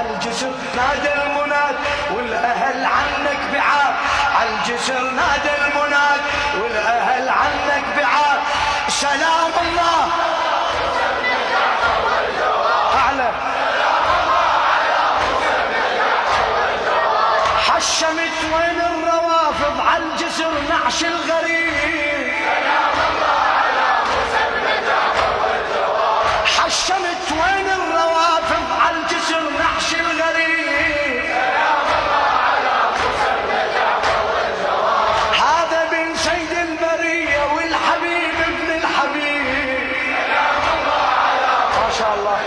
عالجسر نادى المناد والاهل عنك بعاد، عالجسر نادى المناد والاهل عنك بعاد. سلام الله اعلى حشمت وين الروافض عالجسر نعش الغريب. حشمت وين الروافض عالجسر نعش الغريب. هذا بن سيد البرية والحبيب ابن الحبيب. ما شاء الله.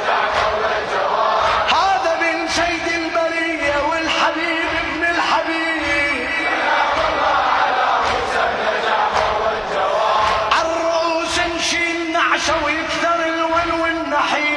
هذا بن سيد البرية والحبيب ابن الحبيب. عالرؤوس نشيل نعشة ويكثر الون والنحيب.